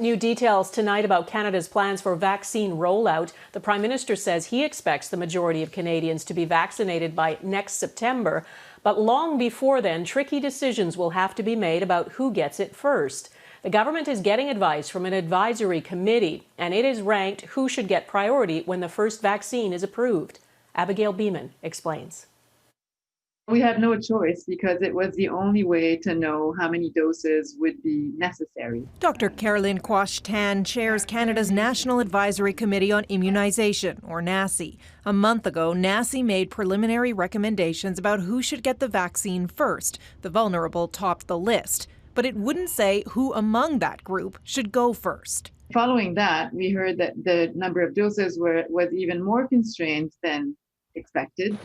New details tonight about Canada's plans for vaccine rollout. The Prime Minister says he expects the majority of Canadians to be vaccinated by next September. But long before then, tricky decisions will have to be made about who gets it first. The government is getting advice from an advisory committee, and it is ranked who should get priority when the first vaccine is approved. Abigail Bimman explains. We had no choice because it was the only way to know how many doses would be necessary. Dr. Caroline Quach-Tan chairs Canada's National Advisory Committee on Immunization, or NACI. A month ago, NACI made preliminary recommendations about who should get the vaccine first. The vulnerable topped the list, but it wouldn't say who among that group should go first. Following that, we heard that the number of doses was even more constrained than expected.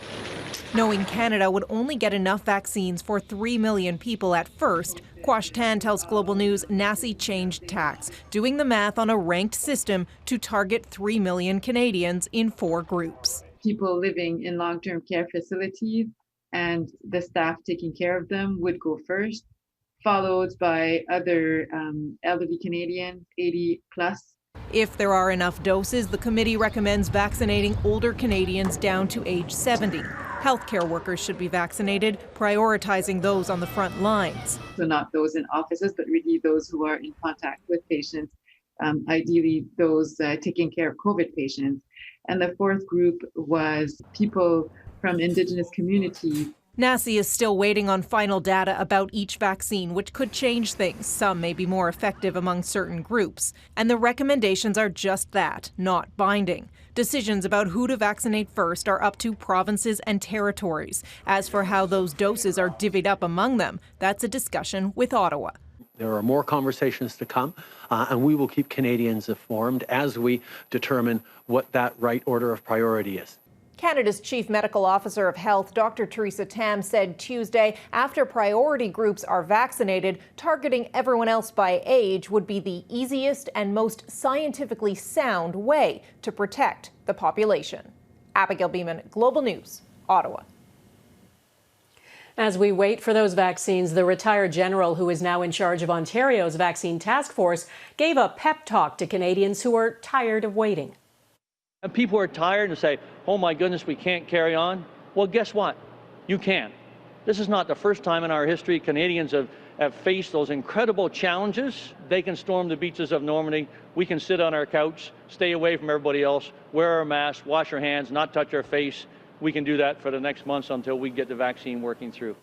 Knowing Canada would only get enough vaccines for 3 million people at first, Quach-Tan tells Global News NACI changed tacks, doing the math on a ranked system to target 3 million Canadians in 4 groups. People living in long-term care facilities and the staff taking care of them would go first, followed by other elderly Canadians, 80 plus. If there are enough doses, the committee recommends vaccinating older Canadians down to age 70. Healthcare workers should be vaccinated, prioritizing those on the front lines. So not those in offices, but really those who are in contact with patients, ideally those taking care of COVID patients. And the fourth group was people from Indigenous communities. NACI is still waiting on final data about each vaccine, which could change things. Some may be more effective among certain groups. And the recommendations are just that, not binding. Decisions about who to vaccinate first are up to provinces and territories. As for how those doses are divvied up among them, that's a discussion with Ottawa. There are more conversations to come, and we will keep Canadians informed as we determine what that right order of priority is. Canada's Chief Medical Officer of Health, Dr. Theresa Tam, said Tuesday after priority groups are vaccinated, targeting everyone else by age would be the easiest and most scientifically sound way to protect the population. Abigail Bimman, Global News, Ottawa. As we wait for those vaccines, the retired general who is now in charge of Ontario's vaccine task force gave a pep talk to Canadians who are tired of waiting. And people are tired and say, oh my goodness, we can't carry on. Well, guess what? You can. This is not the first time in our history Canadians have faced those incredible challenges. They can storm the beaches of Normandy. We can sit on our couch, stay away from everybody else, wear our masks, wash our hands, not touch our face. We can do that for the next months until we get the vaccine working through.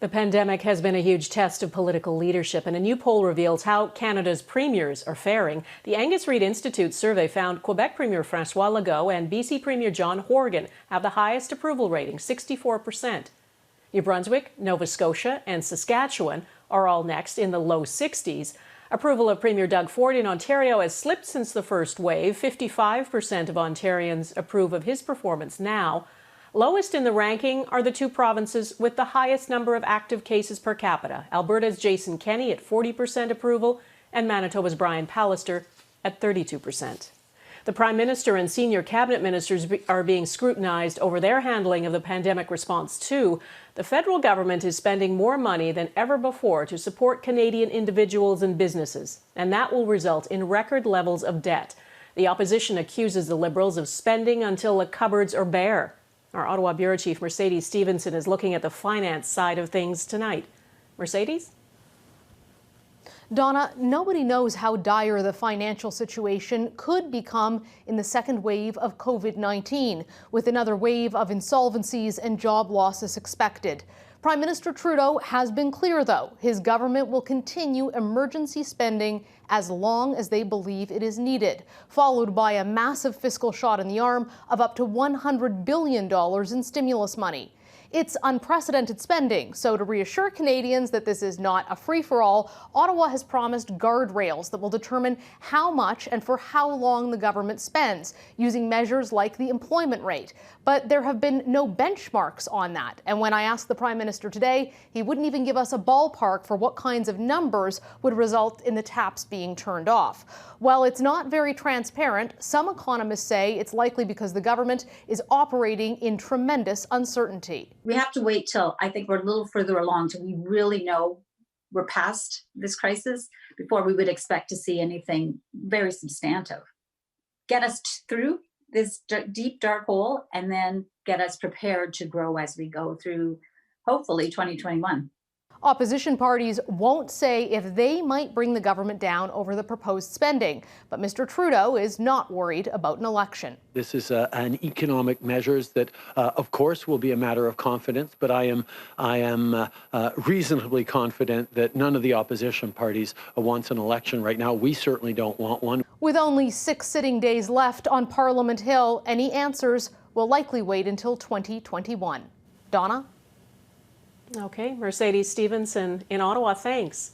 The pandemic has been a huge test of political leadership, and a new poll reveals how Canada's premiers are faring. The Angus Reid Institute survey found Quebec Premier François Legault and BC Premier John Horgan have the highest approval rating, 64%. New Brunswick, Nova Scotia, and Saskatchewan are all next in the low 60s. Approval of Premier Doug Ford in Ontario has slipped since the first wave. 55% of Ontarians approve of his performance now. Lowest in the ranking are the 2 provinces with the highest number of active cases per capita. Alberta's Jason Kenney at 40% approval and Manitoba's Brian Pallister at 32%. The Prime Minister and senior cabinet ministers are being scrutinized over their handling of the pandemic response too. The federal government is spending more money than ever before to support Canadian individuals and businesses, and that will result in record levels of debt. The opposition accuses the Liberals of spending until the cupboards are bare. Our Ottawa Bureau Chief Mercedes Stephenson is looking at the finance side of things tonight. Mercedes? Donna, nobody knows how dire the financial situation could become in the second wave of COVID-19, with another wave of insolvencies and job losses expected. Prime Minister Trudeau has been clear, though. His government will continue emergency spending as long as they believe it is needed, followed by a massive fiscal shot in the arm of up to $100 billion in stimulus money. It's unprecedented spending, so to reassure Canadians that this is not a free-for-all, Ottawa has promised guardrails that will determine how much and for how long the government spends, using measures like the employment rate. But there have been no benchmarks on that, and when I asked the Prime Minister today, he wouldn't even give us a ballpark for what kinds of numbers would result in the taps being turned off. While it's not very transparent, some economists say it's likely because the government is operating in tremendous uncertainty. We have to wait till I think we're a little further along till we really know we're past this crisis before we would expect to see anything very substantive. Get us through this deep, dark hole, and then get us prepared to grow as we go through, hopefully, 2021. Opposition parties won't say if they might bring the government down over the proposed spending, but Mr. Trudeau is not worried about an election. This is an economic measures that, of course, will be a matter of confidence, but I am reasonably confident that none of the opposition parties wants an election right now. We certainly don't want one. With only 6 sitting days left on Parliament Hill, any answers will likely wait until 2021. Donna? Okay, Mercedes Stephenson in Ottawa, thanks.